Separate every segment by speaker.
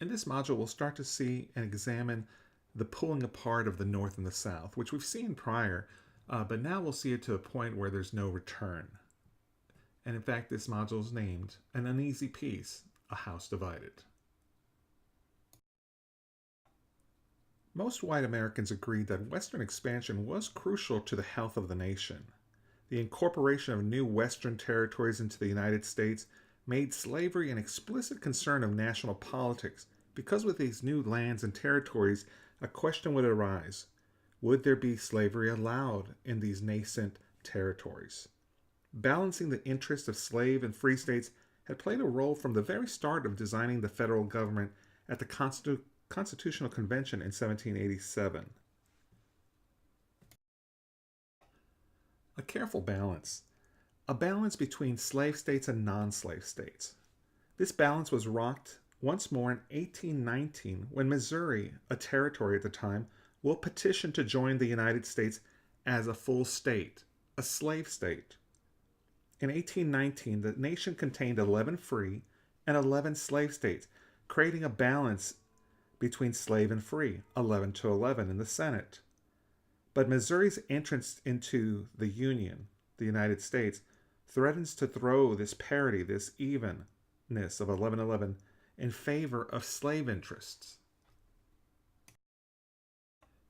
Speaker 1: In this module, we'll start to see and examine the pulling apart of the North and the South, which we've seen prior, but now we'll see it to a point where there's no return. And in fact, this module is named An Uneasy Peace, A House Divided. Most white Americans agreed that Western expansion was crucial to the health of the nation. The incorporation of new Western territories into the United States made slavery an explicit concern of national politics, because with these new lands and territories, a question would arise. Would there be slavery allowed in these nascent territories? Balancing the interests of slave and free states had played a role from the very start of designing the federal government at the Constitutional Convention in 1787. A careful balance. A balance between slave states and non-slave states. This balance was rocked once more in 1819 when Missouri, a territory at the time, will petition to join the United States as a full state, a slave state. In 1819, the nation contained 11 free and 11 slave states, creating a balance between slave and free, 11 to 11 in the Senate. But Missouri's entrance into the Union, the United States, threatens to throw this parity, this evenness of 11-11 in favor of slave interests.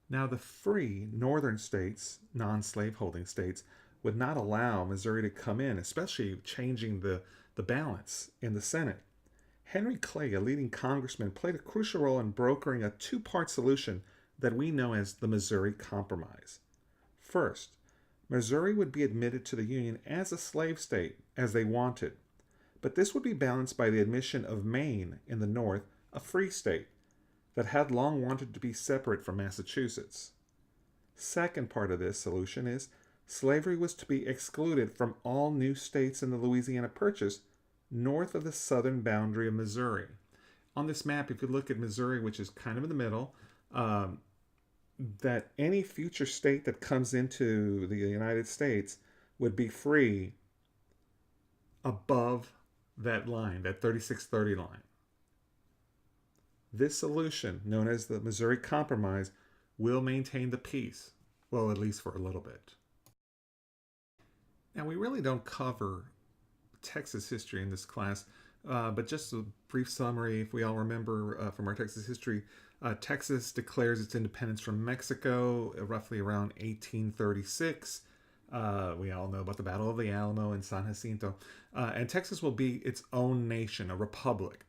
Speaker 1: Now, the free northern states, non-slaveholding states, would not allow Missouri to come in, especially changing the balance in the Senate. Henry Clay, a leading congressman, played a crucial role in brokering a two-part solution that we know as the Missouri Compromise. First, Missouri would be admitted to the Union as a slave state, as they wanted, but this would be balanced by the admission of Maine in the north, a free state that had long wanted to be separate from Massachusetts. Second part of this solution is slavery was to be excluded from all new states in the Louisiana Purchase north of the southern boundary of Missouri. On this map, if you look at Missouri, which is kind of in the middle, that any future state that comes into the United States would be free above that line, that 3630 line. This solution, known as the Missouri Compromise, will maintain the peace, well, at least for a little bit. Now, we really don't cover Texas history in this class, but just a brief summary, if we all remember from our Texas history, Texas declares its independence from Mexico roughly around 1836. We all know about the Battle of the Alamo and San Jacinto. And Texas will be its own nation, a republic.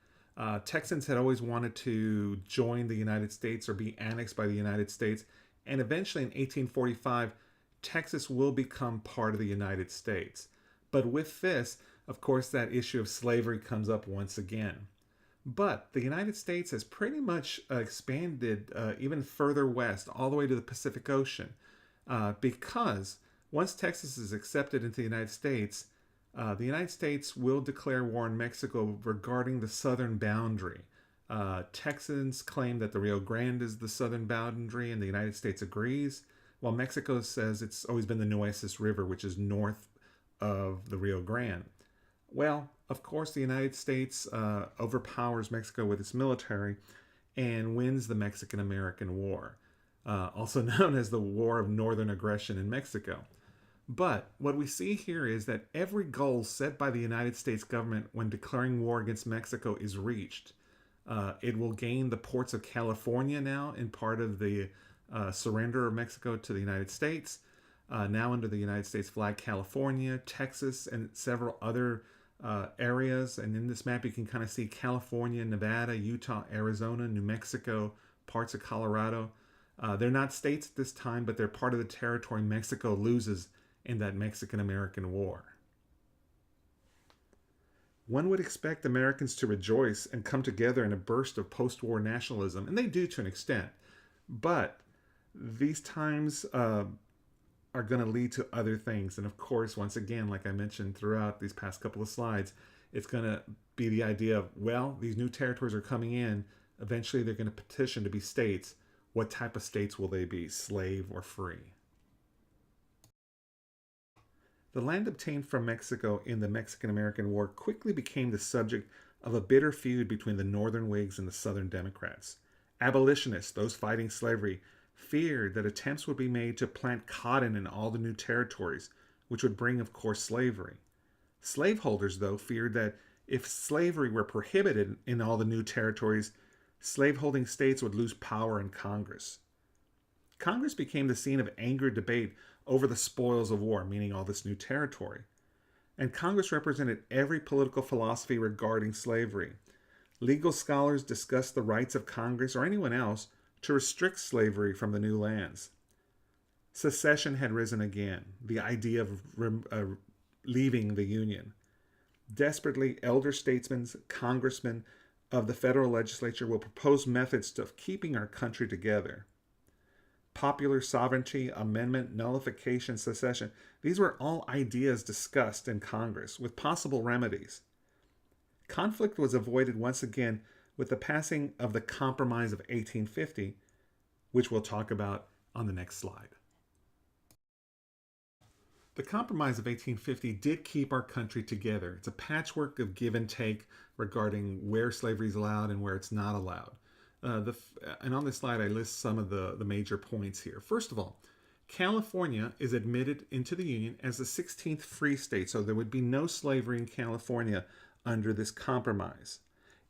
Speaker 1: Texans had always wanted to join the United States or be annexed by the United States. And eventually in 1845, Texas will become part of the United States. But with this, of course, that issue of slavery comes up once again. But the United States has pretty much expanded even further west, all the way to the Pacific Ocean, because once Texas is accepted into the United States will declare war on Mexico regarding the southern boundary. Texans claim that the Rio Grande is the southern boundary, and the United States agrees, while Mexico says it's always been the Nueces River, which is north of the Rio Grande. Well, of course, the United States overpowers Mexico with its military and wins the Mexican-American War, also known as the War of Northern Aggression in Mexico. But what we see here is that every goal set by the United States government when declaring war against Mexico is reached. It will gain the ports of California now in part of the surrender of Mexico to the United States. Now under the United States flag, California, Texas, and several other areas. And in this map, you can kind of see California, Nevada, Utah, Arizona, New Mexico, parts of Colorado. They're not states at this time, but they're part of the territory Mexico loses in that Mexican-American War. One would expect Americans to rejoice and come together in a burst of post-war nationalism, and they do to an extent. But these times are going to lead to other things. And of course, once again, like I mentioned throughout these past couple of slides, it's going to be the idea of, well, these new territories are coming in. Eventually, they're going to petition to be states. What type of states will they be, slave or free? The land obtained from Mexico in the Mexican-American War quickly became the subject of a bitter feud between the Northern Whigs and the Southern Democrats. Abolitionists, those fighting slavery, feared that attempts would be made to plant cotton in all the new territories, which would bring, of course, slavery. Slaveholders, though, feared that if slavery were prohibited in all the new territories, slaveholding states would lose power in Congress. Congress became the scene of angry debate over the spoils of war, meaning all this new territory. And Congress represented every political philosophy regarding slavery. Legal scholars discussed the rights of Congress or anyone else to restrict slavery from the new lands. Secession had risen again, the idea of leaving the Union. Desperately, elder statesmen, congressmen of the federal legislature will propose methods of keeping our country together. Popular sovereignty, amendment, nullification, secession, these were all ideas discussed in Congress with possible remedies. Conflict was avoided once again with the passing of the Compromise of 1850, which we'll talk about on the next slide. The Compromise of 1850 did keep our country together. It's a patchwork of give and take regarding where slavery is allowed and where it's not allowed. And on this slide, I list some of the major points here. First of all, California is admitted into the Union as the 16th free state, so there would be no slavery in California under this compromise.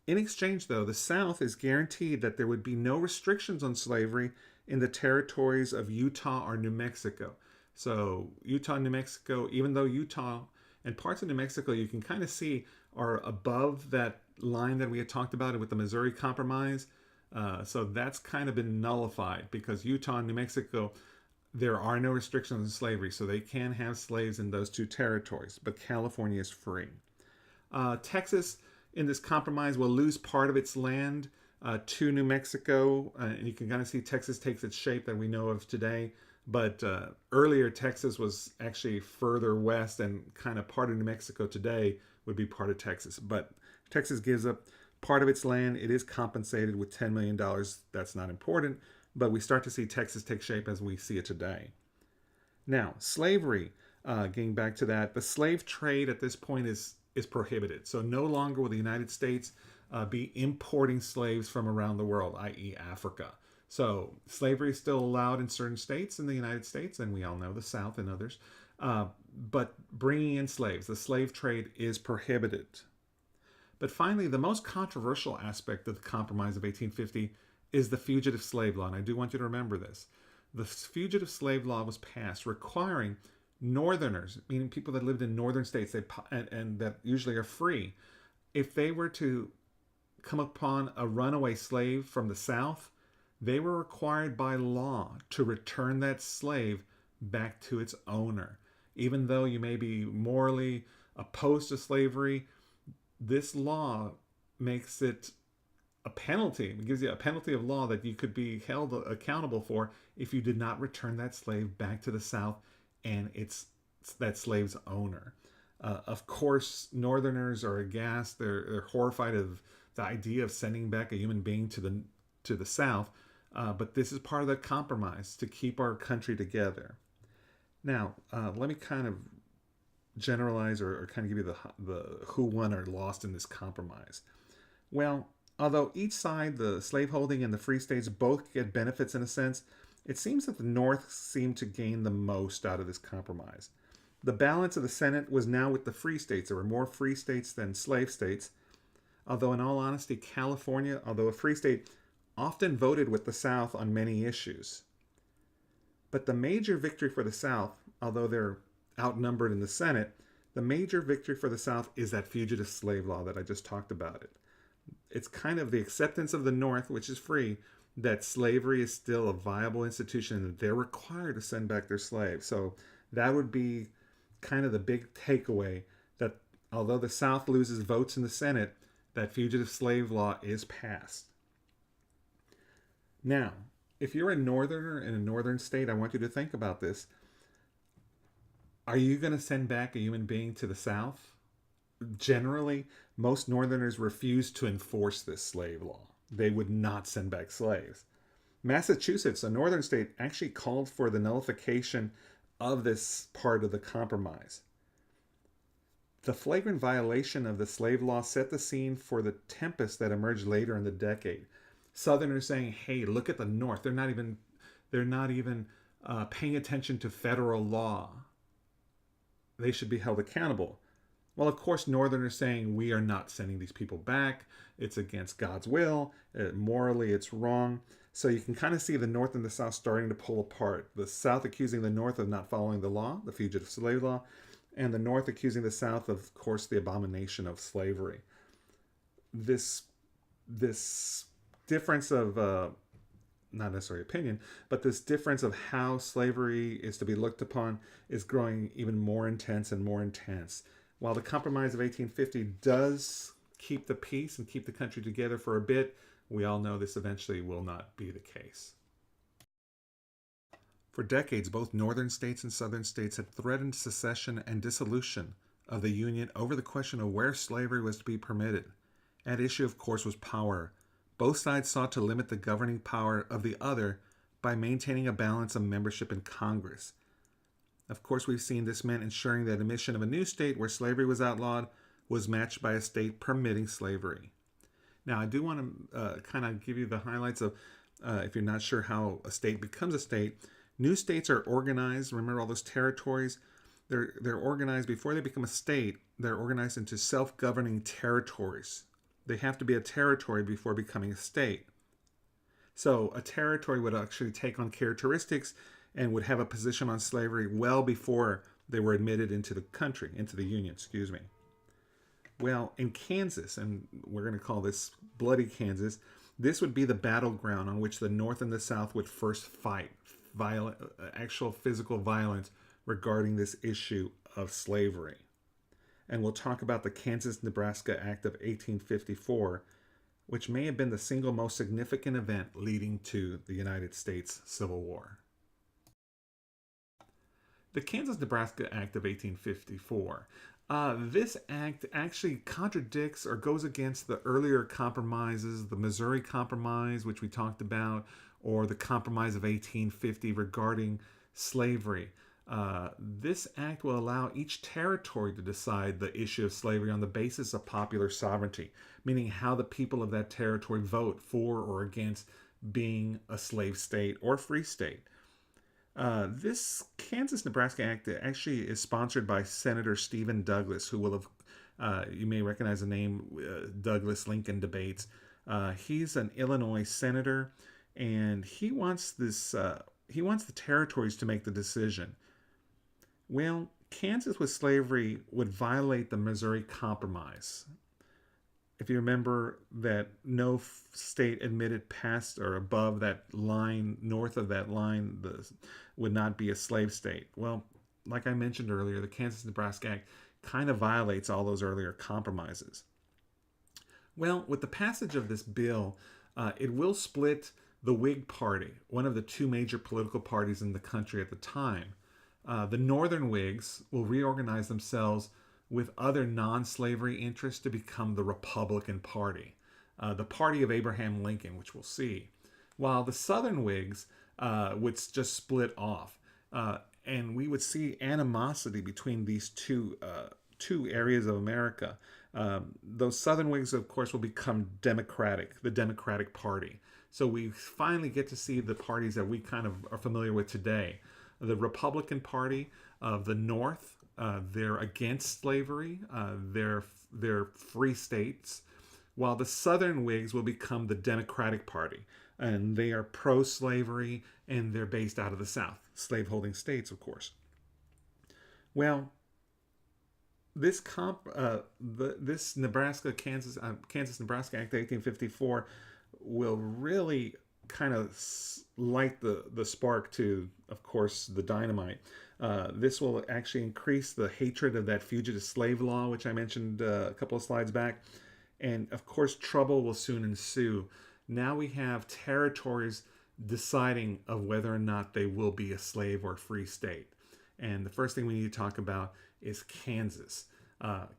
Speaker 1: In exchange, though, the South is guaranteed that there would be no restrictions on slavery in the territories of Utah or New Mexico. So Utah and New Mexico, even though Utah and parts of New Mexico you can kind of see are above that line that we had talked about with the Missouri Compromise, so that's kind of been nullified because Utah and New Mexico, there are no restrictions on slavery, so they can have slaves in those two territories, but California is free. Texas, in this compromise, will lose part of its land to New Mexico, and you can kind of see Texas takes its shape that we know of today, but earlier Texas was actually further west, and kind of part of New Mexico today would be part of Texas, but Texas gives up part of its land. It is compensated with $10 million. That's not important, but we start to see Texas take shape as we see it today. Now, slavery, getting back to that, the slave trade at this point is prohibited. So no longer will the United States be importing slaves from around the world, i.e. Africa. So slavery is still allowed in certain states in the United States, and we all know the South and others. But bringing in slaves, the slave trade is prohibited. But finally, the most controversial aspect of the Compromise of 1850 is the Fugitive Slave Law, and I do want you to remember this. The Fugitive Slave Law was passed requiring Northerners, meaning people that lived in northern states and that usually are free, if they were to come upon a runaway slave from the South, they were required by law to return that slave back to its owner. Even though you may be morally opposed to slavery, this law makes it a penalty. It gives you a penalty of law that you could be held accountable for if you did not return that slave back to the South and it's that slave's owner. Of course, Northerners are aghast. They're horrified of the idea of sending back a human being to the South. But this is part of the compromise to keep our country together. Now, let me kind of generalize or kind of give you the who won or lost in this compromise. Well, although each side, the slaveholding and the free states, both get benefits in a sense, it seems that the North seemed to gain the most out of this compromise. The balance of the Senate was now with the free states. There were more free states than slave states. Although in all honesty, California, although a free state, often voted with the South on many issues. But the major victory for the South, although they're outnumbered in the Senate, the major victory for the South is that fugitive slave law that I just talked about. It's kind of the acceptance of the North, which is free, that slavery is still a viable institution and that they're required to send back their slaves. So that would be kind of the big takeaway, that although the South loses votes in the Senate, that fugitive slave law is passed. Now, if you're a Northerner in a northern state, I want you to think about this. Are you going to send back a human being to the South? Generally, most Northerners refuse to enforce this slave law. They would not send back slaves. Massachusetts, a northern state, actually called for the nullification of this part of the compromise. The flagrant violation of the slave law set the scene for the tempest that emerged later in the decade. Southerners saying, "Hey, look at the North. They're not even paying attention to federal law. They should be held accountable." Well, of course, Northerners saying, "We are not sending these people back. It's against God's will. Morally, it's wrong." So you can kind of see the North and the South starting to pull apart. The South accusing the North of not following the law, the fugitive slave law, and the North accusing the South of course, the abomination of slavery. This this difference of not necessarily opinion, but this difference of how slavery is to be looked upon is growing even more intense and more intense. While the Compromise of 1850 does keep the peace and keep the country together for a bit, we all know this eventually will not be the case. For decades, both northern states and southern states had threatened secession and dissolution of the Union over the question of where slavery was to be permitted. At issue, of course, was power. Both sides sought to limit the governing power of the other by maintaining a balance of membership in Congress. Of course, we've seen this meant ensuring that admission of a new state where slavery was outlawed was matched by a state permitting slavery. Now, I do want to kind of give you the highlights of, if you're not sure how a state becomes a state, new states are organized. Remember all those territories? They're organized before they become a state. They're organized into self-governing territories. They have to be a territory before becoming a state. So a territory would actually take on characteristics and would have a position on slavery well before they were admitted into the country, into the Union, excuse me. Well, in Kansas, and we're going to call this Bloody Kansas, this would be the battleground on which the North and the South would first fight, actual physical violence regarding this issue of slavery. And we'll talk about the Kansas-Nebraska Act of 1854, which may have been the single most significant event leading to the United States Civil War. The Kansas-Nebraska Act of 1854. This act actually contradicts or goes against the earlier compromises, the Missouri Compromise, which we talked about, or the Compromise of 1850 regarding slavery. This act will allow each territory to decide the issue of slavery on the basis of popular sovereignty, meaning how the people of that territory vote for or against being a slave state or free state. This Kansas-Nebraska Act actually is sponsored by Senator Stephen Douglas, who will have, you may recognize the name Douglas-Lincoln debates. He's an Illinois senator, and he wants this. He wants the territories to make the decision. Well, Kansas with slavery would violate the Missouri Compromise. If you remember that no state admitted past or above that line, north of that line, would not be a slave state. Well, like I mentioned earlier, the Kansas-Nebraska Act kind of violates all those earlier compromises. Well, with the passage of this bill, it will split the Whig Party, one of the two major political parties in the country at the time. The Northern Whigs will reorganize themselves with other non-slavery interests to become the Republican Party, the party of Abraham Lincoln, which we'll see. While the Southern Whigs would just split off, and we would see animosity between these two areas of America. Those Southern Whigs, of course, will become Democratic, the Democratic Party. So we finally get to see the parties that we kind of are familiar with today. The Republican Party of the North, they're against slavery, they're free states, while the Southern Whigs will become the Democratic Party, and they are pro-slavery, and they're based out of the South, slave-holding states, of course. Well, this Kansas-Nebraska Act of 1854 will really kind of light the spark to, of course, the dynamite. This will actually increase the hatred of that fugitive slave law, which I mentioned a couple of slides back. And of course, trouble will soon ensue. Now we have territories deciding of whether or not they will be a slave or free state. And the first thing we need to talk about is Kansas.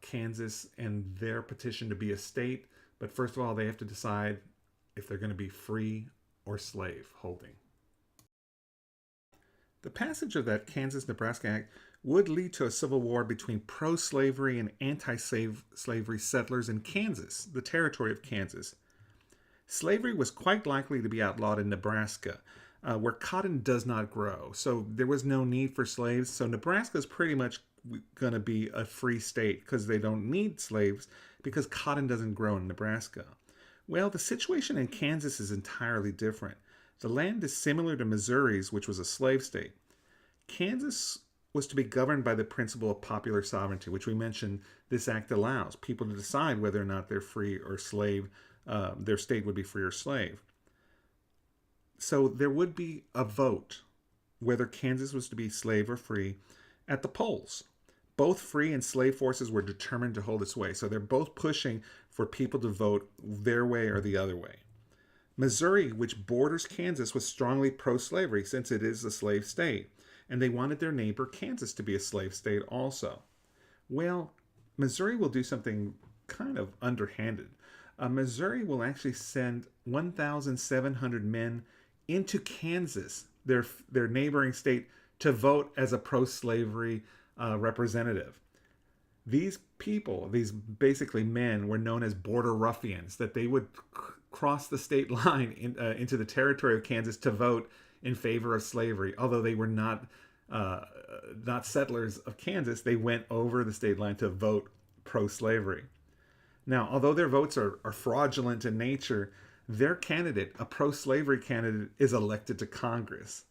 Speaker 1: Kansas and their petition to be a state. But first of all, they have to decide if they're going to be free or slave holding. The passage of that Kansas-Nebraska Act would lead to a civil war between pro-slavery and anti-slavery settlers in Kansas, the territory of Kansas. Slavery was quite likely to be outlawed in Nebraska, where cotton does not grow. So there was no need for slaves. So Nebraska is pretty much going to be a free state because they don't need slaves because cotton doesn't grow in Nebraska. Well, the situation in Kansas is entirely different. The land is similar to Missouri's, which was a slave state. Kansas was to be governed by the principle of popular sovereignty, which we mentioned this act allows people to decide whether or not they're free or slave, their state would be free or slave. So there would be a vote whether Kansas was to be slave or free at the polls. Both free and slave forces were determined to hold its way. So they're both pushing for people to vote their way or the other way. Missouri, which borders Kansas, was strongly pro-slavery since it is a slave state, and they wanted their neighbor Kansas to be a slave state also. Well, Missouri will do something kind of underhanded. Missouri will actually send 1,700 men into Kansas, their neighboring state, to vote as a pro-slavery representative. These people, these basically men, were known as border ruffians, that they would cross the state line into the territory of Kansas to vote in favor of slavery. Although they were not settlers of Kansas, they went over the state line to vote pro-slavery. Now, although their votes are fraudulent in nature, their candidate, a pro-slavery candidate, is elected to Congress.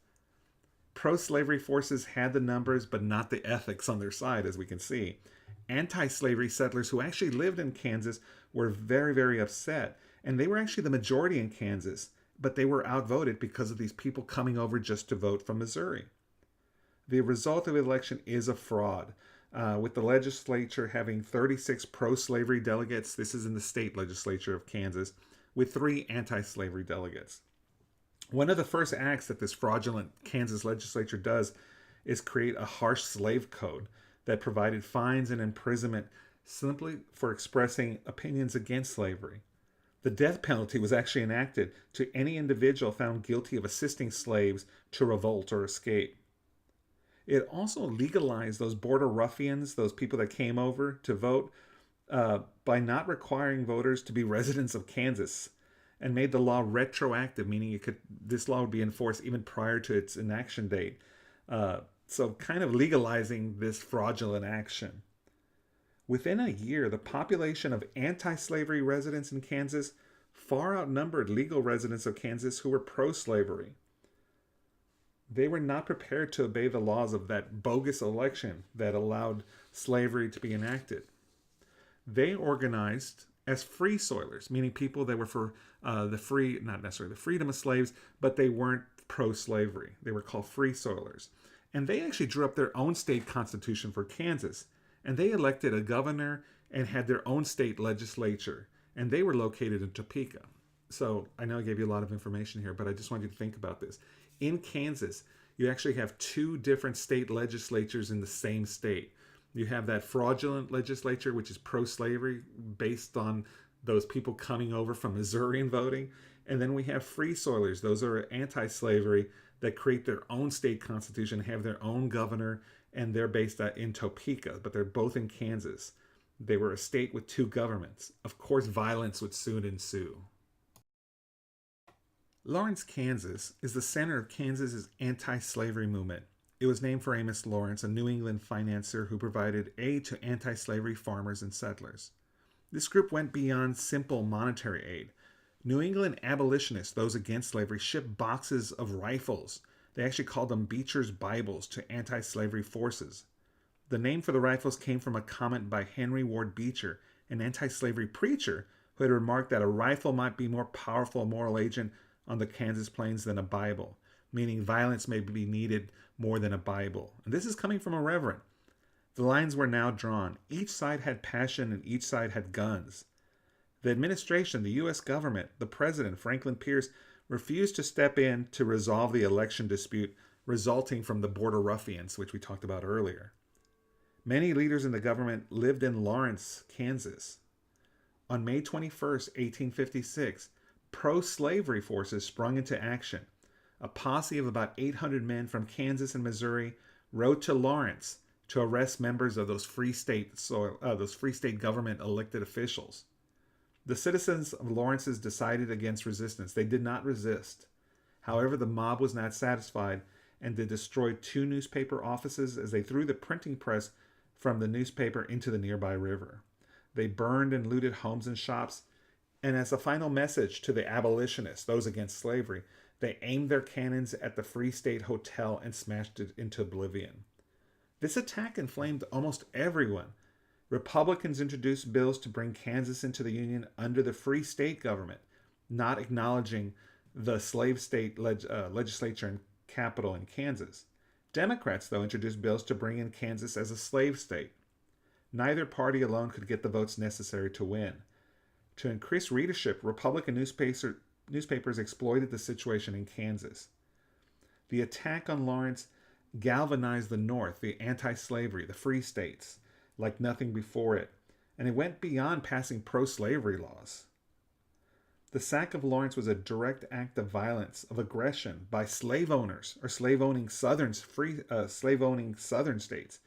Speaker 1: Pro-slavery forces had the numbers, but not the ethics on their side, as we can see. Anti-slavery settlers who actually lived in Kansas were very, very upset. And they were actually the majority in Kansas, but they were outvoted because of these people coming over just to vote from Missouri. The result of the election is a fraud, with the legislature having 36 pro-slavery delegates. This is in the state legislature of Kansas, with 3 anti-slavery delegates. One of the first acts that this fraudulent Kansas legislature does is create a harsh slave code that provided fines and imprisonment simply for expressing opinions against slavery. The death penalty was actually enacted to any individual found guilty of assisting slaves to revolt or escape. It also legalized those border ruffians, those people that came over to vote, by not requiring voters to be residents of Kansas, and made the law retroactive, meaning this law would be enforced even prior to its enaction date. So kind of legalizing this fraudulent action. Within a year, the population of anti-slavery residents in Kansas far outnumbered legal residents of Kansas who were pro-slavery. They were not prepared to obey the laws of that bogus election that allowed slavery to be enacted. They organized as free soilers, meaning people that were for not necessarily the freedom of slaves, but they weren't pro-slavery. They were called free soilers. And they actually drew up their own state constitution for Kansas. And they elected a governor and had their own state legislature. And they were located in Topeka. So I know I gave you a lot of information here, but I just want you to think about this. In Kansas, you actually have 2 different state legislatures in the same state. You have that fraudulent legislature, which is pro-slavery, based on those people coming over from Missouri and voting. And then we have free soilers. Those are anti-slavery that create their own state constitution, have their own governor, and they're based in Topeka, but they're both in Kansas. They were a state with 2 governments. Of course, violence would soon ensue. Lawrence, Kansas is the center of Kansas's anti-slavery movement. It was named for Amos Lawrence, a New England financier who provided aid to anti-slavery farmers and settlers. This group went beyond simple monetary aid. New England abolitionists, those against slavery, shipped boxes of rifles. They actually called them Beecher's Bibles to anti-slavery forces. The name for the rifles came from a comment by Henry Ward Beecher, an anti-slavery preacher who had remarked that a rifle might be more powerful moral agent on the Kansas plains than a Bible, meaning violence may be needed more than a Bible. And this is coming from a reverend. The lines were now drawn. Each side had passion and each side had guns. The administration, the U.S. government, the president, Franklin Pierce, refused to step in to resolve the election dispute resulting from the border ruffians, which we talked about earlier. Many leaders in the government lived in Lawrence, Kansas. On May 21st, 1856, pro-slavery forces sprung into action. A posse of about 800 men from Kansas and Missouri rode to Lawrence to arrest members of those free state government elected officials. The citizens of Lawrence decided against resistance. They did not resist. However, the mob was not satisfied, and they destroyed 2 newspaper offices as they threw the printing press from the newspaper into the nearby river. They burned and looted homes and shops, and as a final message to the abolitionists, those against slavery, they aimed their cannons at the Free State Hotel and smashed it into oblivion. This attack inflamed almost everyone. Republicans introduced bills to bring Kansas into the Union under the Free State government, not acknowledging the slave state legislature and capital in Kansas. Democrats, though, introduced bills to bring in Kansas as a slave state. Neither party alone could get the votes necessary to win. To increase readership, Republican newspapers exploited the situation in Kansas. The attack on Lawrence galvanized the North, the anti-slavery, the free states, like nothing before it, and it went beyond passing pro-slavery laws. The sack of Lawrence was a direct act of violence, of aggression by slave owners or slave-owning southern states.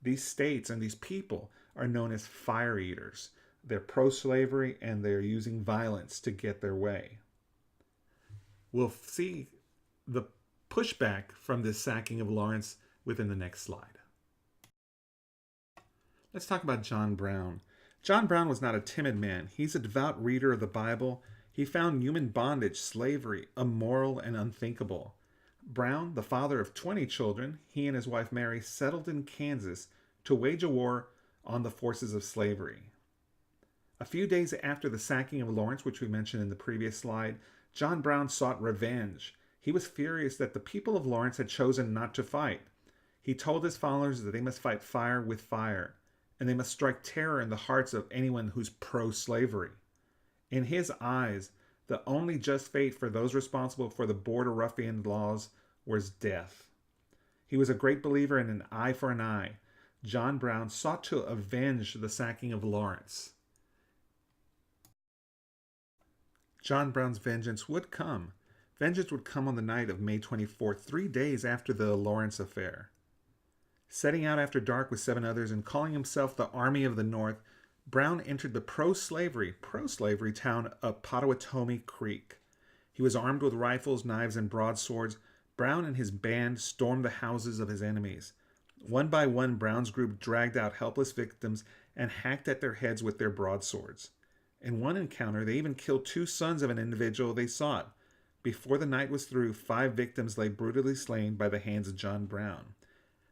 Speaker 1: These states and these people are known as fire eaters. They're pro-slavery and they're using violence to get their way. We'll see the pushback from this sacking of Lawrence within the next slide. Let's talk about John Brown. John Brown was not a timid man. He's a devout reader of the Bible. He found human bondage, slavery, immoral and unthinkable. Brown, the father of 20 children, he and his wife Mary settled in Kansas to wage a war on the forces of slavery. A few days after the sacking of Lawrence, which we mentioned in the previous slide, John Brown sought revenge. He was furious that the people of Lawrence had chosen not to fight. He told his followers that they must fight fire with fire, and they must strike terror in the hearts of anyone who's pro-slavery. In his eyes, the only just fate for those responsible for the border ruffian laws was death. He was a great believer in an eye for an eye. John Brown sought to avenge the sacking of Lawrence. John Brown's vengeance would come. Vengeance would come on the night of May 24th, 3 days after the Lawrence affair. Setting out after dark with 7 others and calling himself the Army of the North, Brown entered the pro-slavery town of Pottawatomie Creek. He was armed with rifles, knives, and broadswords. Brown and his band stormed the houses of his enemies. One by one, Brown's group dragged out helpless victims and hacked at their heads with their broadswords. In one encounter, they even killed 2 sons of an individual they sought. Before the night was through, 5 victims lay brutally slain by the hands of John Brown.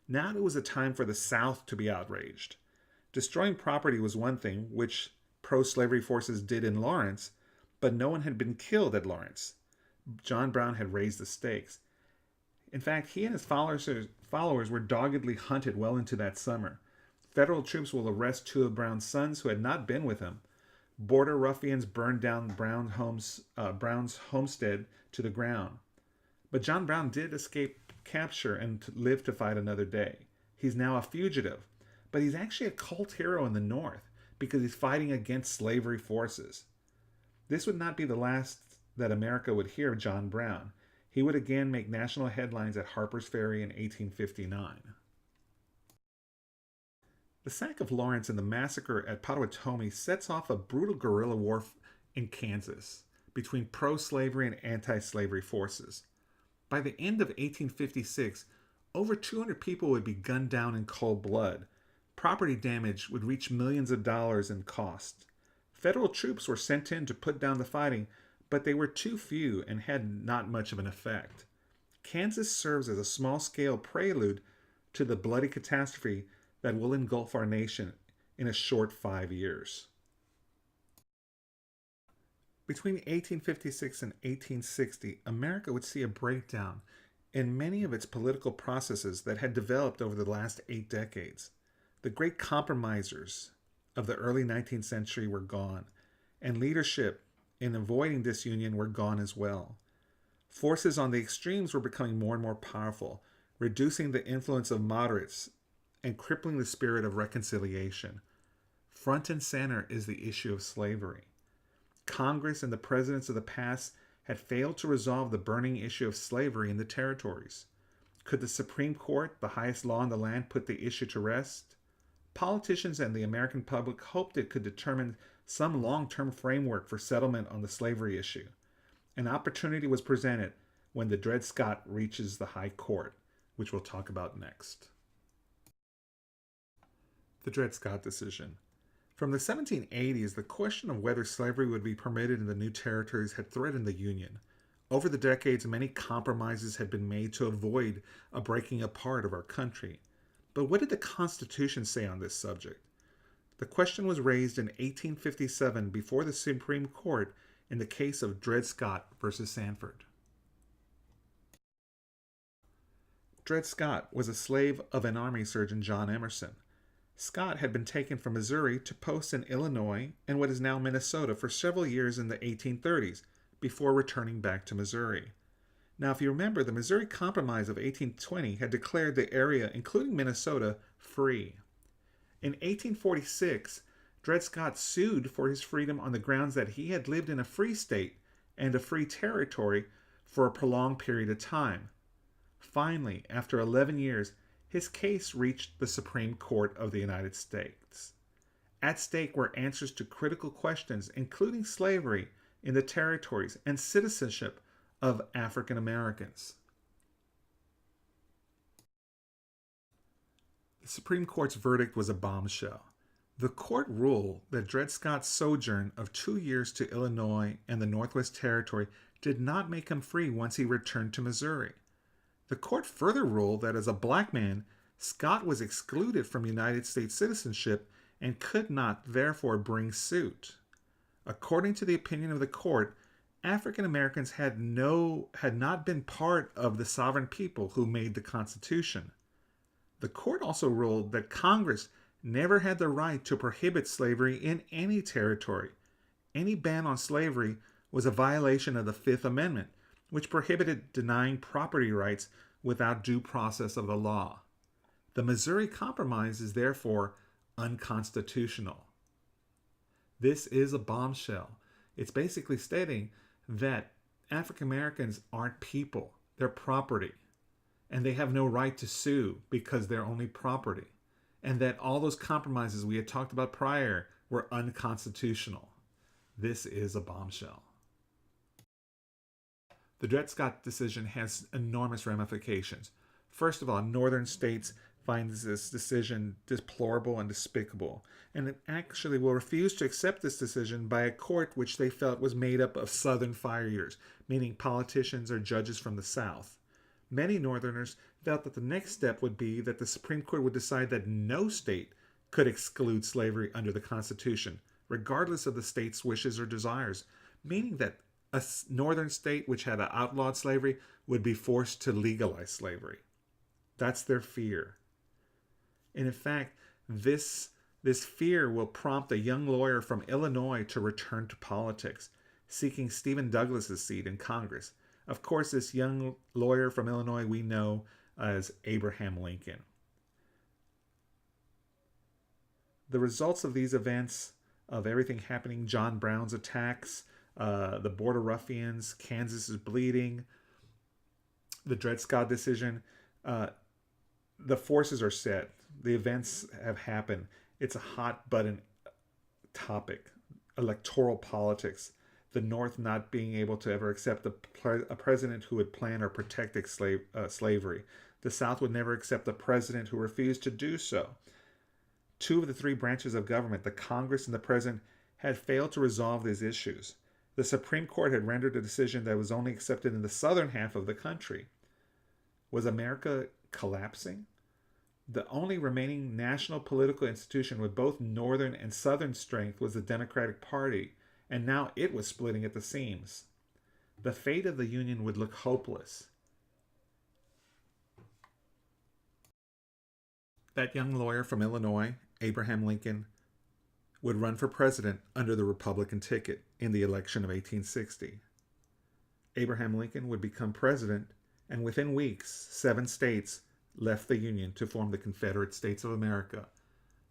Speaker 1: Now it was a time for the South to be outraged. Destroying property was one thing, which pro-slavery forces did in Lawrence, but no one had been killed at Lawrence. John Brown had raised the stakes. In fact, he and his followers were doggedly hunted well into that summer. Federal troops will arrest 2 of Brown's sons who had not been with him. Border ruffians burned down Brown's homestead to the ground. But John Brown did escape capture and live to fight another day. He's now a fugitive, but he's actually a cult hero in the North because he's fighting against slavery forces. This would not be the last that America would hear of John Brown. He would again make national headlines at Harper's Ferry in 1859. The sack of Lawrence and the massacre at Pottawatomie sets off a brutal guerrilla war in Kansas between pro-slavery and anti-slavery forces. By the end of 1856, over 200 people would be gunned down in cold blood. Property damage would reach millions of dollars in cost. Federal troops were sent in to put down the fighting, but they were too few and had not much of an effect. Kansas serves as a small-scale prelude to the bloody catastrophe that will engulf our nation in a short 5 years. Between 1856 and 1860, America would see a breakdown in many of its political processes that had developed over the last 8 decades. The great compromisers of the early 19th century were gone, and leadership in avoiding disunion were gone as well. Forces on the extremes were becoming more and more powerful, reducing the influence of moderates and crippling the spirit of reconciliation. Front and center is the issue of slavery. Congress and the presidents of the past had failed to resolve the burning issue of slavery in the territories. Could the Supreme Court, the highest law in the land, put the issue to rest? Politicians and the American public hoped it could determine some long-term framework for settlement on the slavery issue. An opportunity was presented when the Dred Scott reaches the High Court, which we'll talk about next. The Dred Scott decision. From the 1780s, the question of whether slavery would be permitted in the new territories had threatened the Union. Over the decades, many compromises had been made to avoid a breaking apart of our country. But what did the Constitution say on this subject? The question was raised in 1857 before the Supreme Court in the case of Dred Scott versus Sandford. Dred Scott was a slave of an army surgeon, John Emerson. Scott had been taken from Missouri to post in Illinois and what is now Minnesota for several years in the 1830s before returning back to Missouri. Now, if you remember, the Missouri Compromise of 1820 had declared the area, including Minnesota, free. In 1846, Dred Scott sued for his freedom on the grounds that he had lived in a free state and a free territory for a prolonged period of time. Finally, after 11 years, his case reached the Supreme Court of the United States. At stake were answers to critical questions, including slavery in the territories and citizenship of African Americans. The Supreme Court's verdict was a bombshell. The court ruled that Dred Scott's sojourn of 2 years to Illinois and the Northwest Territory did not make him free once he returned to Missouri. The court further ruled that as a black man, Scott was excluded from United States citizenship and could not therefore bring suit. According to the opinion of the court, African Americans had not been part of the sovereign people who made the Constitution. The court also ruled that Congress never had the right to prohibit slavery in any territory. Any ban on slavery was a violation of the Fifth Amendment, which prohibited denying property rights without due process of the law. The Missouri Compromise is therefore unconstitutional. This is a bombshell. It's basically stating that African Americans aren't people, they're property, and they have no right to sue because they're only property, and that all those compromises we had talked about prior were unconstitutional. This is a bombshell. The Dred Scott decision has enormous ramifications. First of all, northern states find this decision deplorable and despicable, and it actually will refuse to accept this decision by a court which they felt was made up of southern fire-eaters, meaning politicians or judges from the South. Many northerners felt that the next step would be that the Supreme Court would decide that no state could exclude slavery under the Constitution, regardless of the state's wishes or desires, meaning that a northern state which had outlawed slavery would be forced to legalize slavery. That's their fear. And in fact, this fear will prompt a young lawyer from Illinois to return to politics, seeking Stephen Douglas's seat in Congress. Of course, this young lawyer from Illinois we know as Abraham Lincoln. The results of these events, of everything happening, John Brown's attacks, the Border Ruffians, Kansas is bleeding, the Dred Scott decision, the forces are set. The events have happened. It's a hot button topic. Electoral politics. The North not being able to ever accept a president who would plan or protect slavery. The South would never accept a president who refused to do so. Two of the three branches of government, the Congress and the President, had failed to resolve these issues. The Supreme Court had rendered a decision that was only accepted in the southern half of the country. Was America collapsing? The only remaining national political institution with both northern and southern strength was the Democratic Party, and now it was splitting at the seams. The fate of the Union would look hopeless. That young lawyer from Illinois, Abraham Lincoln, would run for president under the Republican ticket in the election of 1860. Abraham Lincoln would become president, and within weeks, 7 states left the Union to form the Confederate States of America.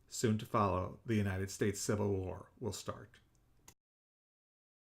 Speaker 1: Soon to follow, the United States Civil War will start.